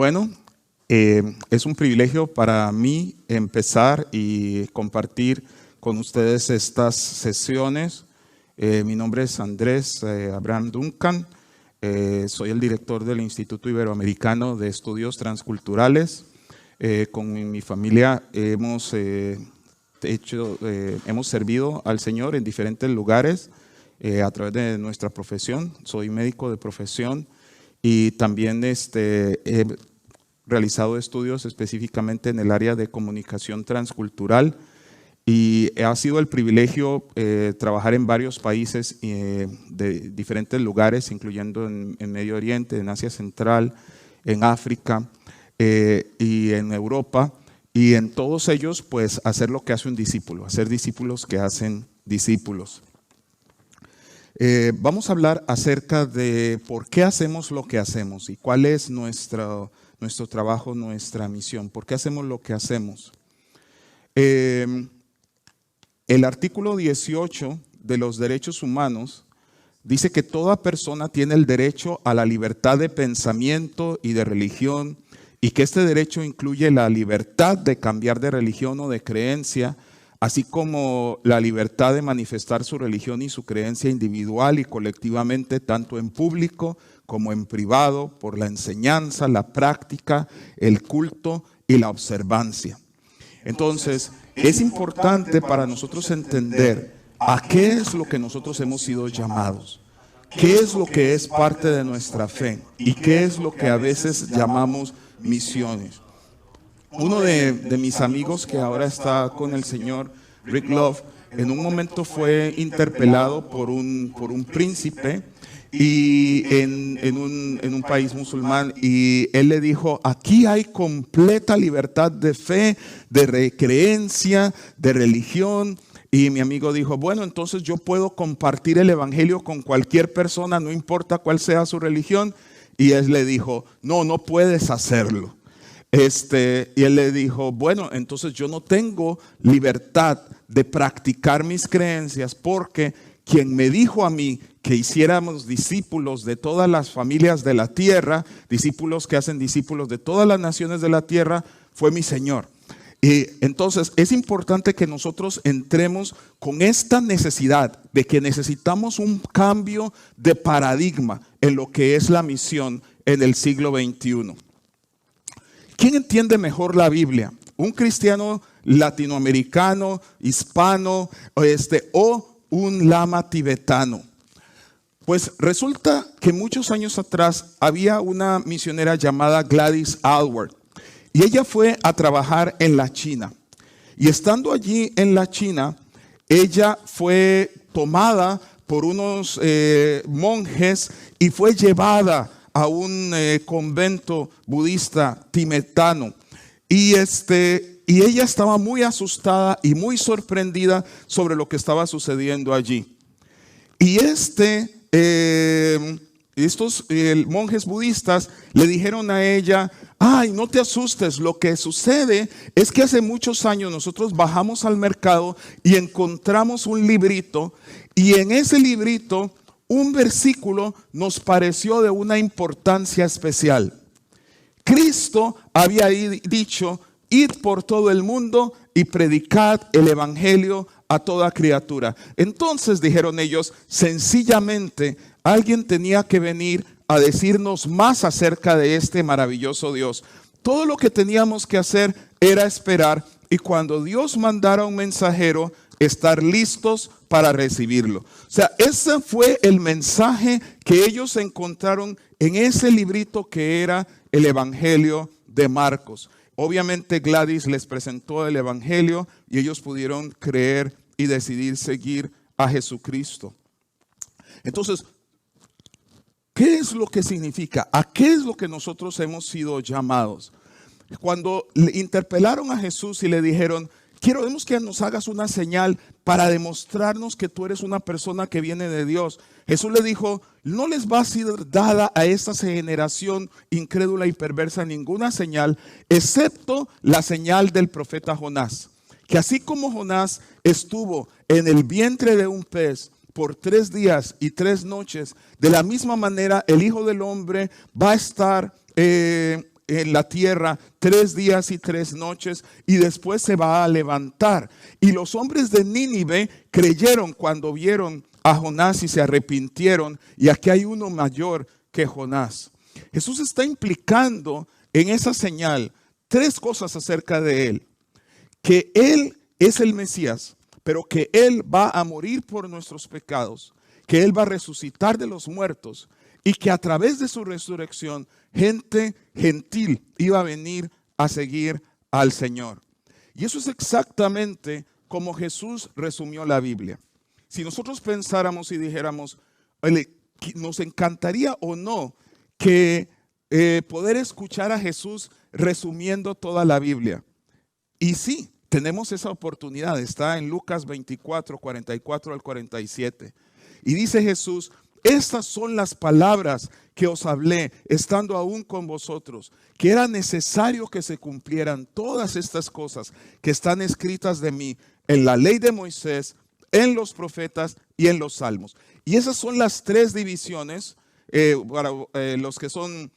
Bueno, es un privilegio para mí empezar y compartir con ustedes estas sesiones. Mi nombre es Andrés Abraham Duncan. Soy el director del Instituto Iberoamericano de Estudios Transculturales. Con mi familia hemos servido al Señor en diferentes lugares a través de nuestra profesión. Soy médico de profesión y también he realizado estudios específicamente en el área de comunicación transcultural, y ha sido el privilegio trabajar en varios países de diferentes lugares, incluyendo en Medio Oriente, en Asia Central, en África y en Europa, y en todos ellos pues hacer lo que hace un discípulo, hacer discípulos que hacen discípulos. Vamos a hablar acerca de por qué hacemos lo que hacemos y cuál es nuestro trabajo, nuestra misión. ¿Por qué hacemos lo que hacemos? El artículo 18 de los derechos humanos dice que toda persona tiene el derecho a la libertad de pensamiento y de religión, y que este derecho incluye la libertad de cambiar de religión o de creencia, así como la libertad de manifestar su religión y su creencia individual y colectivamente, tanto en público como en privado, por la enseñanza, la práctica, el culto y la observancia. Entonces, es importante para nosotros entender a qué es lo que nosotros hemos sido llamados, qué es lo que es parte de nuestra fe y qué es lo que a veces llamamos misiones. Uno de mis amigos que ahora está con el Señor, Rick Love, en un momento fue interpelado por un príncipe y en un país musulmán, y él le dijo: aquí hay completa libertad de fe, de creencia, de religión. Y mi amigo dijo: bueno, entonces yo puedo compartir el evangelio con cualquier persona, no importa cuál sea su religión. Y él le dijo: no puedes hacerlo. Y él le dijo: bueno, entonces yo no tengo libertad de practicar mis creencias, porque quien me dijo a mí que hiciéramos discípulos de todas las familias de la tierra, discípulos que hacen discípulos de todas las naciones de la tierra, fue mi Señor. Y entonces es importante que nosotros entremos con esta necesidad de que necesitamos un cambio de paradigma en lo que es la misión en el siglo XXI. ¿Quién entiende mejor la Biblia? ¿Un cristiano latinoamericano, hispano, o un lama tibetano? Pues resulta que muchos años atrás había una misionera llamada Gladys Aylward, y ella fue a trabajar en la China. Y estando allí en la China, ella fue tomada por unos monjes y fue llevada a un convento budista tibetano. Y ella estaba muy asustada y muy sorprendida sobre lo que estaba sucediendo allí. Y estos monjes budistas le dijeron a ella: ay, no te asustes, lo que sucede es que hace muchos años nosotros bajamos al mercado y encontramos un librito, y en ese librito un versículo nos pareció de una importancia especial. Cristo había dicho: id por todo el mundo y predicad el evangelio a toda criatura. Entonces, dijeron ellos, sencillamente alguien tenía que venir a decirnos más acerca de este maravilloso Dios. Todo lo que teníamos que hacer era esperar, y cuando Dios mandara un mensajero, estar listos para recibirlo. O sea, ese fue el mensaje que ellos encontraron en ese librito que era el Evangelio de Marcos. Obviamente Gladys les presentó el evangelio y ellos pudieron creer y decidir seguir a Jesucristo. Entonces, ¿qué es lo que significa? ¿A qué es lo que nosotros hemos sido llamados? Cuando le interpelaron a Jesús y le dijeron: queremos que nos hagas una señal para demostrarnos que tú eres una persona que viene de Dios. Jesús le dijo: no les va a ser dada a esta generación incrédula y perversa ninguna señal, excepto la señal del profeta Jonás. Que así como Jonás estuvo en el vientre de un pez por 3 días y 3 noches, de la misma manera el Hijo del Hombre va a estar en la tierra 3 días y 3 noches y después se va a levantar. Y los hombres de Nínive creyeron cuando vieron a Jonás y se arrepintieron. Y aquí hay uno mayor que Jonás. Jesús está implicando en esa señal 3 cosas acerca de él. Que él es el Mesías, pero que él va a morir por nuestros pecados, que él va a resucitar de los muertos y que a través de su resurrección gente gentil iba a venir a seguir al Señor. Y eso es exactamente como Jesús resumió la Biblia. Si nosotros pensáramos y dijéramos, nos encantaría o no que poder escuchar a Jesús resumiendo toda la Biblia. Y sí, tenemos esa oportunidad. Está en Lucas 24, 44 al 47. Y dice Jesús: estas son las palabras que os hablé estando aún con vosotros, que era necesario que se cumplieran todas estas cosas que están escritas de mí en la ley de Moisés, en los profetas y en los salmos. Y esas son las 3 divisiones. Para los que son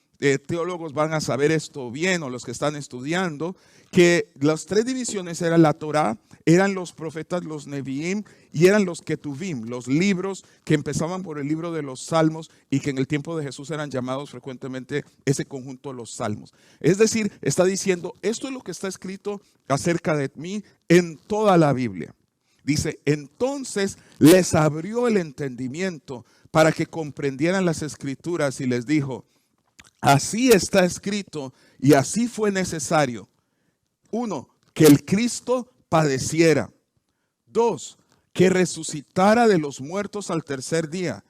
teólogos van a saber esto bien, o los que están estudiando, que las 3 divisiones eran la Torá, eran los profetas, los Neviim, y eran los Ketuvim, los libros que empezaban por el libro de los Salmos y que en el tiempo de Jesús eran llamados frecuentemente ese conjunto los Salmos. Es decir, está diciendo, esto es lo que está escrito acerca de mí en toda la Biblia. Dice, entonces les abrió el entendimiento para que comprendieran las Escrituras y les dijo: así está escrito y así fue necesario. 1, que el Cristo padeciera. 2, que resucitara de los muertos al tercer día.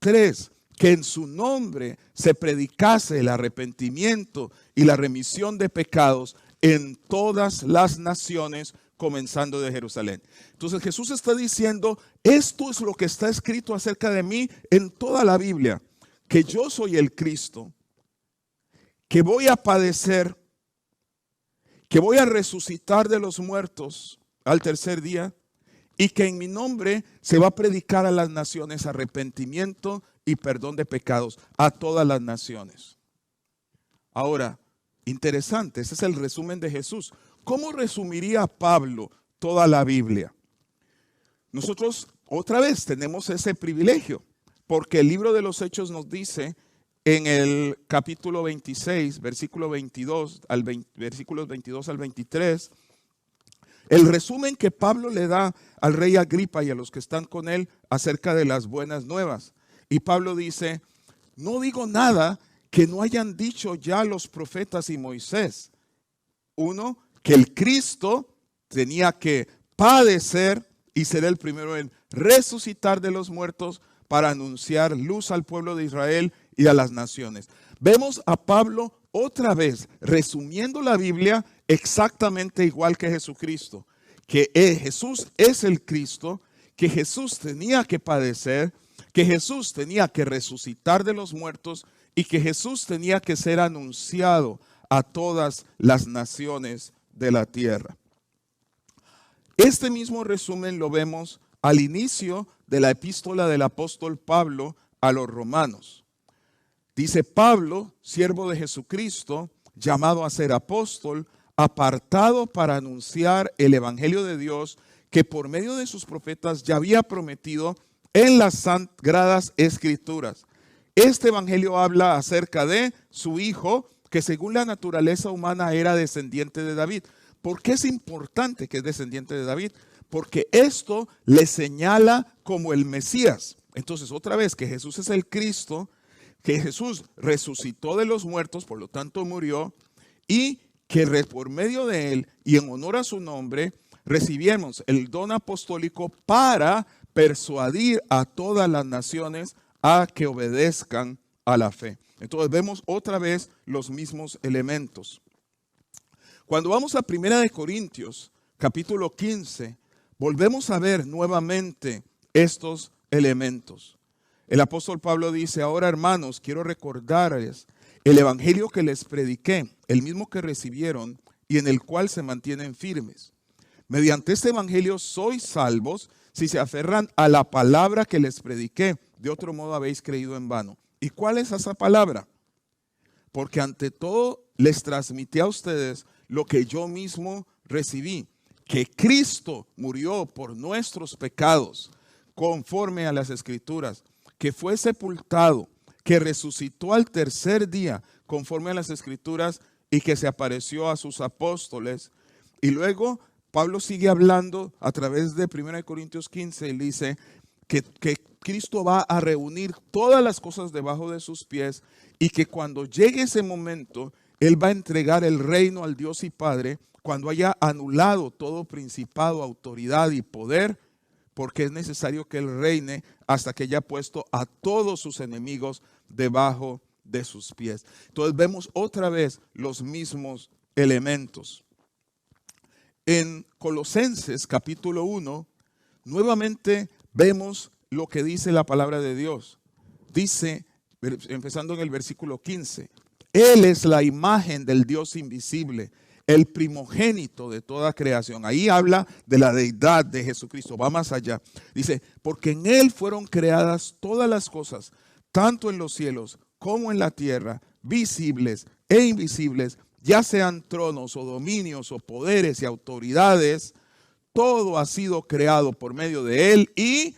3, que en su nombre se predicase el arrepentimiento y la remisión de pecados en todas las naciones, comenzando de Jerusalén. Entonces Jesús está diciendo, esto es lo que está escrito acerca de mí en toda la Biblia, que yo soy el Cristo, que voy a padecer, que voy a resucitar de los muertos al tercer día y que en mi nombre se va a predicar a las naciones arrepentimiento y perdón de pecados, a todas las naciones. Ahora, interesante, ese es el resumen de Jesús. ¿Cómo resumiría Pablo toda la Biblia? Nosotros otra vez tenemos ese privilegio, porque el libro de los Hechos nos dice en el capítulo 26, versículos 22 al 23, el resumen que Pablo le da al rey Agripa y a los que están con él acerca de las buenas nuevas. Y Pablo dice, no digo nada que no hayan dicho ya los profetas y Moisés. 1, que el Cristo tenía que padecer y ser el primero en resucitar de los muertos para anunciar luz al pueblo de Israel y a las naciones. Vemos a Pablo otra vez resumiendo la Biblia exactamente igual que Jesucristo, que Jesús es el Cristo, que Jesús tenía que padecer, que Jesús tenía que resucitar de los muertos y que Jesús tenía que ser anunciado a todas las naciones de la tierra. Este mismo resumen lo vemos al inicio de la epístola del apóstol Pablo a los romanos. Dice: Pablo, siervo de Jesucristo, llamado a ser apóstol, apartado para anunciar el evangelio de Dios, que por medio de sus profetas ya había prometido en las sagradas escrituras. Este evangelio habla acerca de su hijo, que según la naturaleza humana era descendiente de David. ¿Por qué es importante que es descendiente de David? Porque esto le señala como el Mesías. Entonces, otra vez, que Jesús es el Cristo, que Jesús resucitó de los muertos, por lo tanto murió, y que por medio de él y en honor a su nombre recibimos el don apostólico para persuadir a todas las naciones a que obedezcan a la fe. Entonces vemos otra vez los mismos elementos. Cuando vamos a 1 de Corintios, capítulo 15, volvemos a ver nuevamente estos elementos. El apóstol Pablo dice: ahora, hermanos, quiero recordarles el evangelio que les prediqué, el mismo que recibieron y en el cual se mantienen firmes. Mediante este evangelio sois salvos si se aferran a la palabra que les prediqué. De otro modo habéis creído en vano. ¿Y cuál es esa palabra? Porque ante todo les transmití a ustedes lo que yo mismo recibí, que Cristo murió por nuestros pecados, conforme a las Escrituras, que fue sepultado, que resucitó al tercer día, conforme a las Escrituras, y que se apareció a sus apóstoles. Y luego Pablo sigue hablando a través de 1 Corintios 15 y dice que Cristo va a reunir todas las cosas debajo de sus pies y que cuando llegue ese momento, Él va a entregar el reino al Dios y Padre cuando haya anulado todo principado, autoridad y poder, porque es necesario que Él reine hasta que haya puesto a todos sus enemigos debajo de sus pies. Entonces vemos otra vez los mismos elementos. En Colosenses capítulo 1, nuevamente vemos lo que dice la palabra de Dios. Dice, empezando en el versículo 15, Él es la imagen del Dios invisible, el primogénito de toda creación. Ahí habla de la deidad de Jesucristo, va más allá. Dice, porque en Él fueron creadas todas las cosas, tanto en los cielos como en la tierra, visibles e invisibles, ya sean tronos o dominios o poderes y autoridades, todo ha sido creado por medio de Él y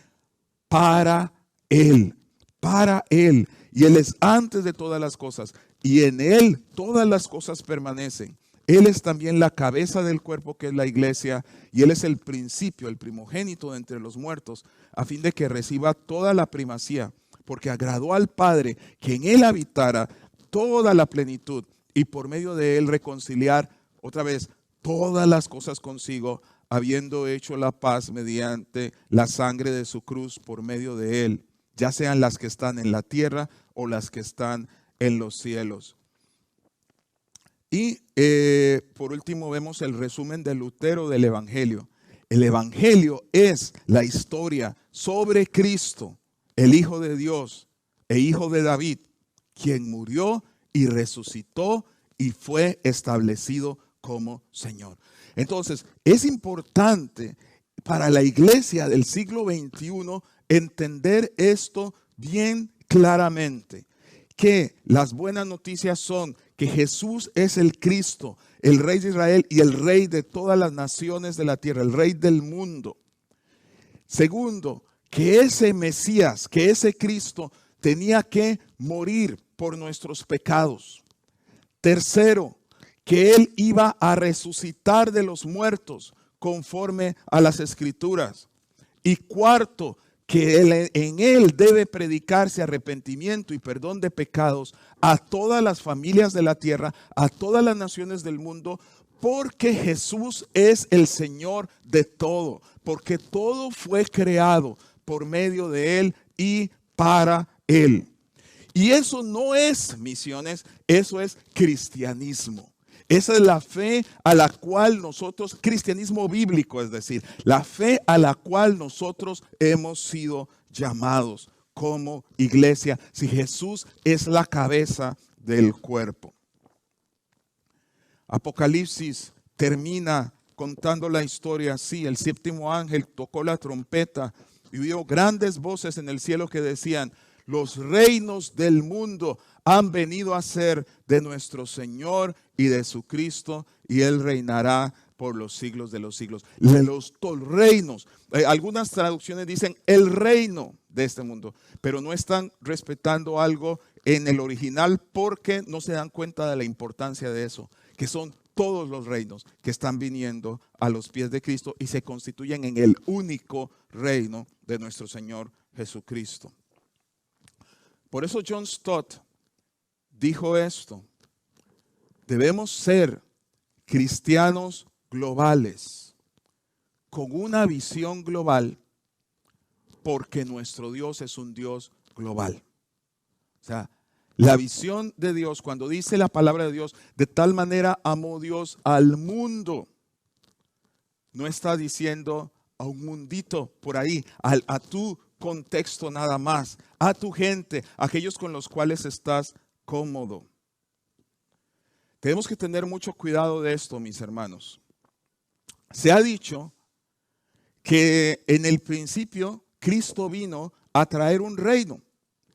para Él, para Él. Y Él es antes de todas las cosas y en Él todas las cosas permanecen. Él es también la cabeza del cuerpo que es la iglesia y Él es el principio, el primogénito de entre los muertos, a fin de que reciba toda la primacía, porque agradó al Padre que en Él habitara toda la plenitud y por medio de Él reconciliar otra vez todas las cosas consigo, habiendo hecho la paz mediante la sangre de su cruz por medio de Él, ya sean las que están en la tierra o las que están en los cielos. Y por último vemos el resumen de Lutero del Evangelio. El Evangelio es la historia sobre Cristo, el Hijo de Dios e Hijo de David, quien murió y resucitó y fue establecido como Señor. Entonces, es importante para la iglesia del siglo XXI entender esto bien claramente, que las buenas noticias son que Jesús es el Cristo, el Rey de Israel y el Rey de todas las naciones de la tierra, el Rey del mundo. Segundo, que ese Mesías, que ese Cristo tenía que morir por nuestros pecados. Tercero, que Él iba a resucitar de los muertos conforme a las Escrituras. Y cuarto, que en Él debe predicarse arrepentimiento y perdón de pecados a todas las familias de la tierra, a todas las naciones del mundo, porque Jesús es el Señor de todo, porque todo fue creado por medio de Él y para Él. Y eso no es misiones, eso es cristianismo. Esa es la fe a la cual nosotros, cristianismo bíblico, es decir, la fe a la cual nosotros hemos sido llamados como iglesia, si Jesús es la cabeza del cuerpo. Apocalipsis termina contando la historia así: el séptimo ángel tocó la trompeta y oyó grandes voces en el cielo que decían: los reinos del mundo han venido a ser de nuestro Señor y de su Cristo, y Él reinará por los siglos de los siglos. Los reinos, algunas traducciones dicen el reino de este mundo, pero no están respetando algo en el original porque no se dan cuenta de la importancia de eso, que son todos los reinos que están viniendo a los pies de Cristo y se constituyen en el único reino de nuestro Señor Jesucristo. Por eso John Stott dijo esto: debemos ser cristianos globales, con una visión global, porque nuestro Dios es un Dios global. O sea, la visión de Dios, cuando dice la palabra de Dios, de tal manera amó Dios al mundo, no está diciendo a un mundito por ahí, a tu contexto nada más, a tu gente, a aquellos con los cuales estás cómodo. Tenemos que tener mucho cuidado de esto, mis hermanos. Se ha dicho que en el principio Cristo vino a traer un reino.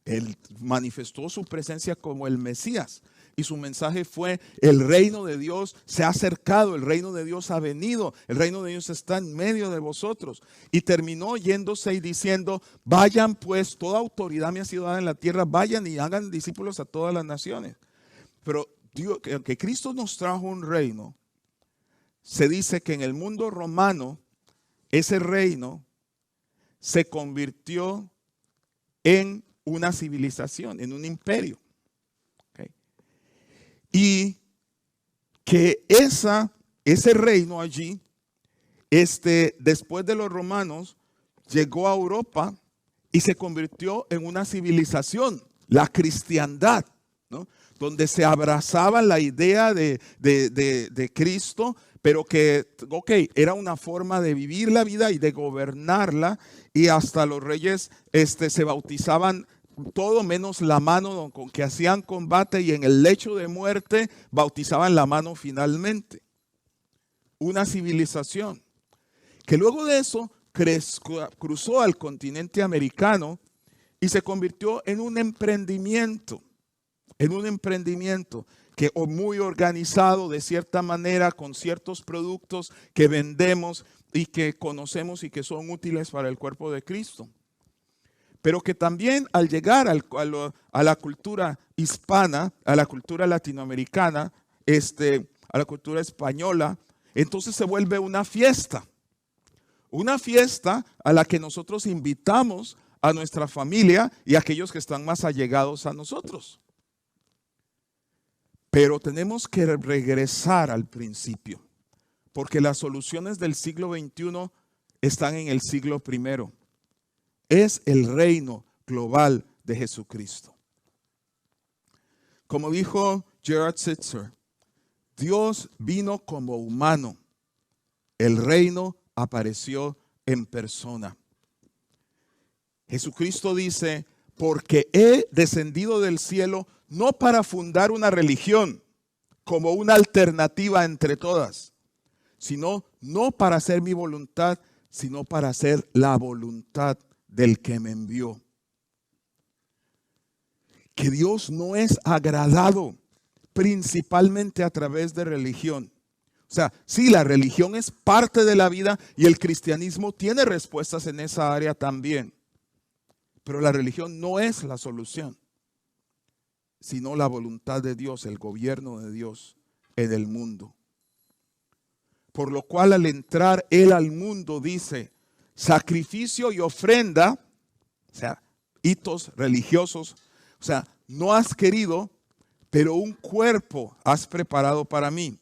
Él manifestó su presencia como el Mesías. y su mensaje fue: el reino de Dios se ha acercado, el reino de Dios ha venido, el reino de Dios está en medio de vosotros. Y terminó yéndose y diciendo: vayan pues, toda autoridad me ha sido dada en la tierra, vayan y hagan discípulos a todas las naciones. Pero Dios, que Cristo nos trajo un reino, se dice que en el mundo romano ese reino se convirtió en una civilización, en un imperio. ¿Okay? Y que ese reino allí, después de los romanos, llegó a Europa y se convirtió en una civilización, la cristiandad, ¿no? Donde se abrazaba la idea de Cristo, pero que, era una forma de vivir la vida y de gobernarla, y hasta los reyes se bautizaban todo menos la mano con que hacían combate, y en el lecho de muerte bautizaban la mano finalmente. Una civilización que luego de eso cruzó al continente americano y se convirtió en un emprendimiento que muy organizado de cierta manera, con ciertos productos que vendemos y que conocemos y que son útiles para el cuerpo de Cristo. Pero que también al llegar a la cultura hispana, a la cultura latinoamericana, a la cultura española, entonces se vuelve una fiesta a la que nosotros invitamos a nuestra familia y a aquellos que están más allegados a nosotros. Pero tenemos que regresar al principio, porque las soluciones del siglo XXI están en el siglo I. Es el reino global de Jesucristo. Como dijo Gerhard Sitzer, Dios vino como humano, el reino apareció en persona. Jesucristo dice: porque he descendido del cielo no para fundar una religión como una alternativa entre todas, sino no para hacer mi voluntad, sino para hacer la voluntad del que me envió. Que Dios no es agradado principalmente a través de religión. O sea, sí, la religión es parte de la vida y el cristianismo tiene respuestas en esa área también. Pero la religión no es la solución, sino la voluntad de Dios, el gobierno de Dios en el mundo. Por lo cual, al entrar Él al mundo, dice: sacrificio y ofrenda, o sea, hitos religiosos, o sea, no has querido, pero un cuerpo has preparado para mí.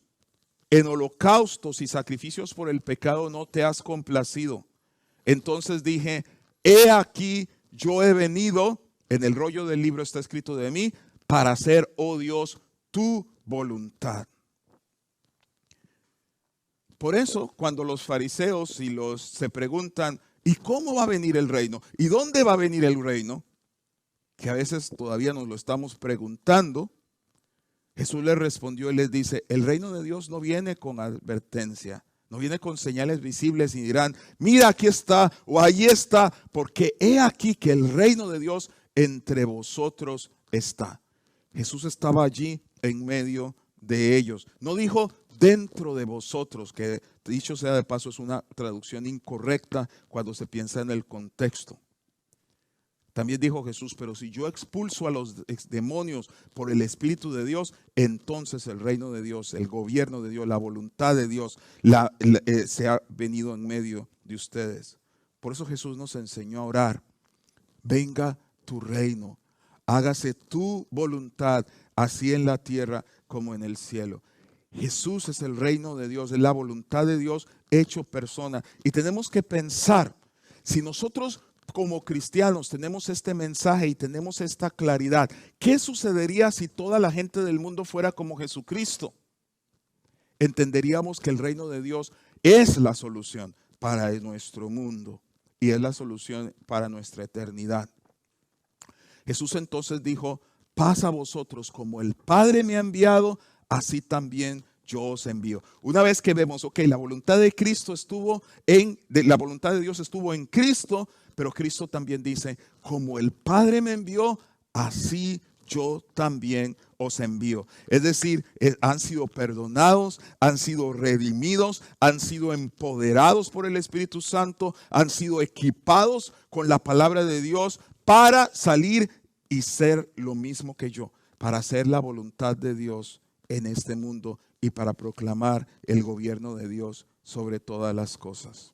En holocaustos y sacrificios por el pecado no te has complacido. Entonces dije: he aquí, yo he venido, en el rollo del libro está escrito de mí, para hacer, oh Dios, tu voluntad. Por eso, cuando los fariseos se preguntan: ¿y cómo va a venir el reino? ¿Y dónde va a venir el reino? Que a veces todavía nos lo estamos preguntando. Jesús les respondió y les dice: el reino de Dios no viene con advertencia, no viene con señales visibles y dirán: mira, aquí está o allí está, porque he aquí que el reino de Dios entre vosotros está. Jesús estaba allí en medio de ellos. No dijo dentro de vosotros, que dicho sea de paso es una traducción incorrecta cuando se piensa en el contexto. También dijo Jesús: pero si yo expulso a los demonios por el Espíritu de Dios, entonces el reino de Dios, el gobierno de Dios, la voluntad de Dios se ha venido en medio de ustedes. Por eso Jesús nos enseñó a orar: venga tu reino, hágase tu voluntad, así en la tierra como en el cielo. Jesús es el reino de Dios, es la voluntad de Dios hecho persona. Y tenemos que pensar, si nosotros como cristianos tenemos este mensaje y tenemos esta claridad, ¿qué sucedería si toda la gente del mundo fuera como Jesucristo? Entenderíamos que el reino de Dios es la solución para nuestro mundo y es la solución para nuestra eternidad. Jesús entonces dijo: paz a vosotros, como el Padre me ha enviado, así también yo os envío. Una vez que vemos, la voluntad de Cristo la voluntad de Dios estuvo en Cristo, pero Cristo también dice: como el Padre me envió, así yo también os envío. Es decir, han sido perdonados, han sido redimidos, han sido empoderados por el Espíritu Santo, han sido equipados con la palabra de Dios para salir y ser lo mismo que yo, para hacer la voluntad de Dios en este mundo y para proclamar el gobierno de Dios sobre todas las cosas.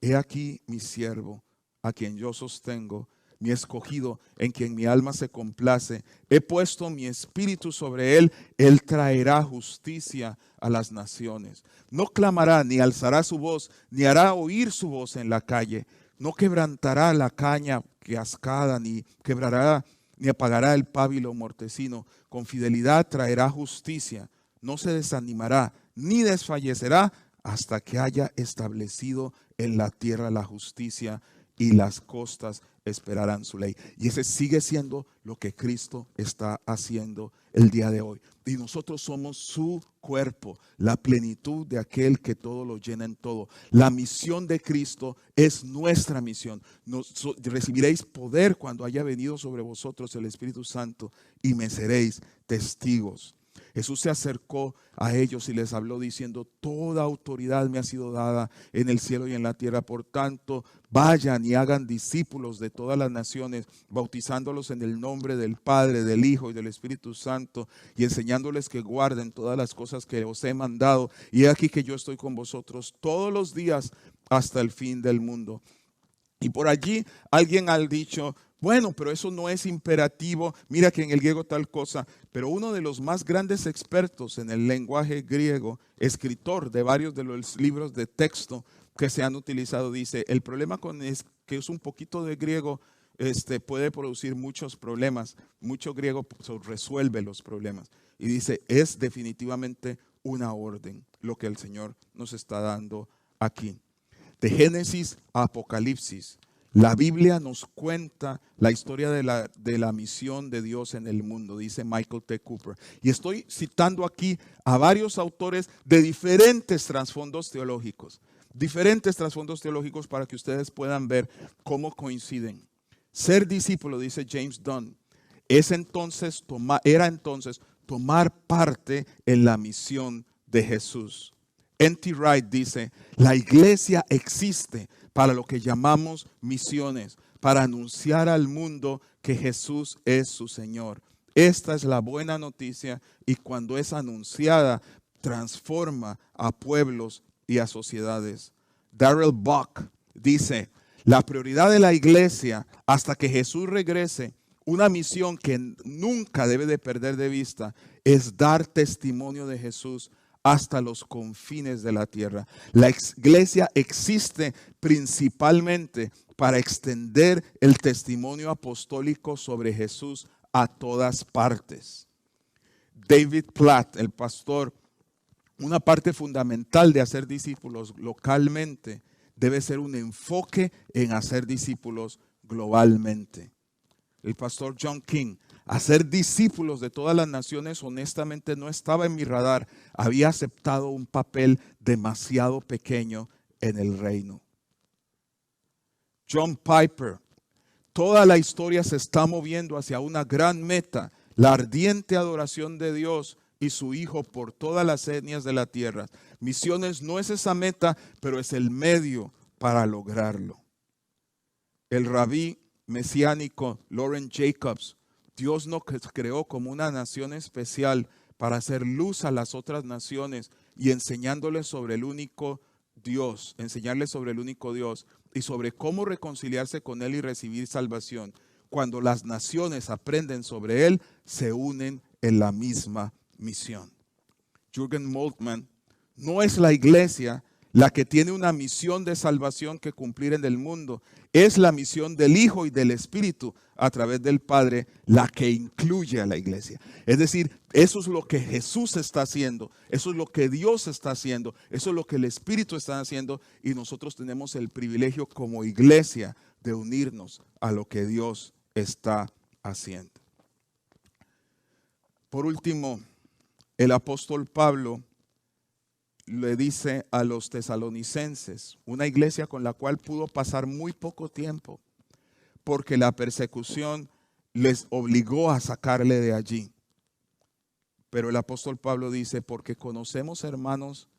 He aquí mi siervo, a quien yo sostengo, mi escogido, en quien mi alma se complace. He puesto mi espíritu sobre él. Él traerá justicia a las naciones. No clamará, ni alzará su voz, ni hará oír su voz en la calle. No quebrantará la caña cascada, ni quebrará, ni apagará el pábilo mortecino. Con fidelidad traerá justicia. No se desanimará, ni desfallecerá, hasta que haya establecido en la tierra la justicia, y las costas esperarán su ley. Y ese sigue siendo lo que Cristo está haciendo el día de hoy. Y nosotros somos su cuerpo, la plenitud de aquel que todo lo llena en todo. La misión de Cristo es nuestra misión. Recibiréis poder cuando haya venido sobre vosotros el Espíritu Santo, y me seréis testigos. Jesús se acercó a ellos y les habló diciendo: toda autoridad me ha sido dada en el cielo y en la tierra. Por tanto, vayan y hagan discípulos de todas las naciones, bautizándolos en el nombre del Padre, del Hijo y del Espíritu Santo, y enseñándoles que guarden todas las cosas que os he mandado. Y he aquí que yo estoy con vosotros todos los días hasta el fin del mundo. Y por allí alguien ha dicho: bueno, pero eso no es imperativo. Mira que en el griego tal cosa. Pero uno de los más grandes expertos en el lenguaje griego, escritor de varios de los libros de texto que se han utilizado, dice: el problema con es que es un poquito de griego, puede producir muchos problemas. Mucho griego resuelve los problemas. Y dice: es definitivamente una orden lo que el Señor nos está dando aquí. De Génesis a Apocalipsis, la Biblia nos cuenta la historia de la misión de Dios en el mundo, dice Michael T. Cooper. Y estoy citando aquí a varios autores de diferentes trasfondos teológicos. Para que ustedes puedan ver cómo coinciden. Ser discípulo, dice James Dunn, era entonces tomar parte en la misión de Jesús. N.T. Wright dice: la iglesia existe para lo que llamamos misiones, para anunciar al mundo que Jesús es su Señor. Esta es la buena noticia, y cuando es anunciada, transforma a pueblos y a sociedades. Darrell Buck dice: la prioridad de la iglesia hasta que Jesús regrese, una misión que nunca debe de perder de vista, es dar testimonio de Jesús hasta los confines de la tierra. La iglesia existe principalmente para extender el testimonio apostólico sobre Jesús a todas partes. David Platt, el pastor: una parte fundamental de hacer discípulos localmente debe ser un enfoque en hacer discípulos globalmente. El pastor John King: hacer discípulos de todas las naciones honestamente no estaba en mi radar. Había aceptado un papel demasiado pequeño en el reino. John Piper: toda la historia se está moviendo hacia una gran meta, la ardiente adoración de Dios y su Hijo por todas las etnias de la tierra. Misiones no es esa meta, pero es el medio para lograrlo. El rabí mesiánico Loren Jacobs: Dios nos creó como una nación especial para hacer luz a las otras naciones y enseñarles sobre el único Dios y sobre cómo reconciliarse con Él y recibir salvación. Cuando las naciones aprenden sobre Él, se unen en la misma misión. Jürgen Moltmann: no es la iglesia la que tiene una misión de salvación que cumplir en el mundo. Es la misión del Hijo y del Espíritu a través del Padre la que incluye a la iglesia. Es decir, eso es lo que Jesús está haciendo, eso es lo que Dios está haciendo, eso es lo que el Espíritu está haciendo, y nosotros tenemos el privilegio como iglesia de unirnos a lo que Dios está haciendo. Por último, el apóstol Pablo le dice a los tesalonicenses, una iglesia con la cual pudo pasar muy poco tiempo, porque la persecución les obligó a sacarle de allí. Pero el apóstol Pablo dice, porque conocemos, hermanos,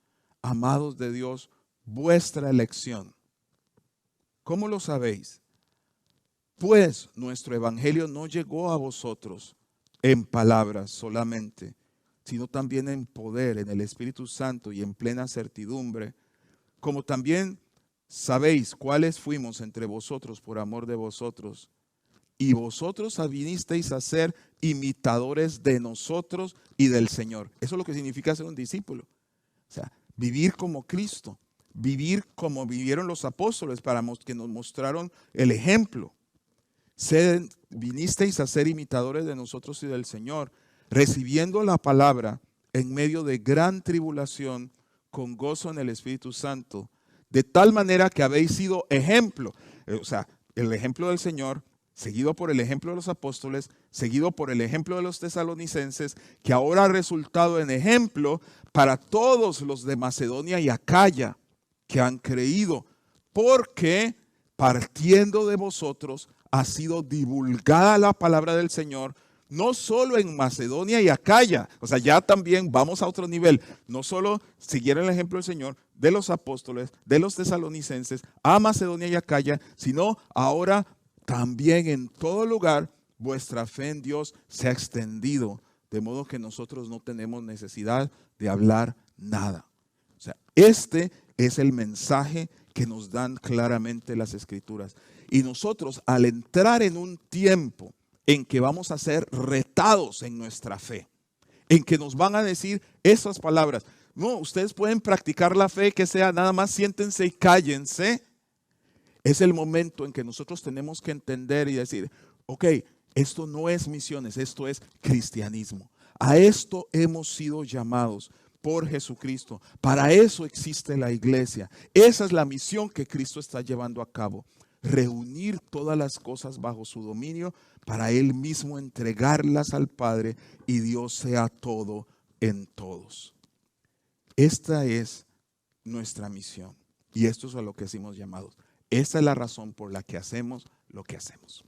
amados de Dios, vuestra elección. ¿Cómo lo sabéis? Pues nuestro evangelio no llegó a vosotros en palabras solamente, sino también en poder, en el Espíritu Santo y en plena certidumbre, como también sabéis cuáles fuimos entre vosotros por amor de vosotros. Y vosotros vinisteis a ser imitadores de nosotros y del Señor. Eso es lo que significa ser un discípulo. O sea, vivir como Cristo, vivir como vivieron los apóstoles para que nos mostraron el ejemplo. Vinisteis a ser imitadores de nosotros y del Señor, recibiendo la palabra en medio de gran tribulación, con gozo en el Espíritu Santo, de tal manera que habéis sido ejemplo. O sea, el ejemplo del Señor, seguido por el ejemplo de los apóstoles, seguido por el ejemplo de los tesalonicenses, que ahora ha resultado en ejemplo para todos los de Macedonia y Acaya que han creído, porque partiendo de vosotros ha sido divulgada la palabra del Señor, no solo en Macedonia y Acaya, o sea, ya también vamos a otro nivel, no solo siguieron el ejemplo del Señor, de los apóstoles, de los tesalonicenses, a Macedonia y Acaya, sino ahora también en todo lugar vuestra fe en Dios se ha extendido, de modo que nosotros no tenemos necesidad de hablar nada. O sea, este es el mensaje que nos dan claramente las Escrituras. Y nosotros, al entrar en un tiempo en que vamos a ser retados en nuestra fe, en que nos van a decir esas palabras, no, ustedes pueden practicar la fe que sea, nada más siéntense y cállense. Es el momento en que nosotros tenemos que entender y decir, ok, esto no es misiones, esto es cristianismo. A esto hemos sido llamados por Jesucristo. Para eso existe la iglesia. Esa es la misión que Cristo está llevando a cabo. Reunir todas las cosas bajo su dominio para Él mismo entregarlas al Padre y Dios sea todo en todos. Esta es nuestra misión y esto es a lo que hemos llamados. Esta es la razón por la que hacemos lo que hacemos.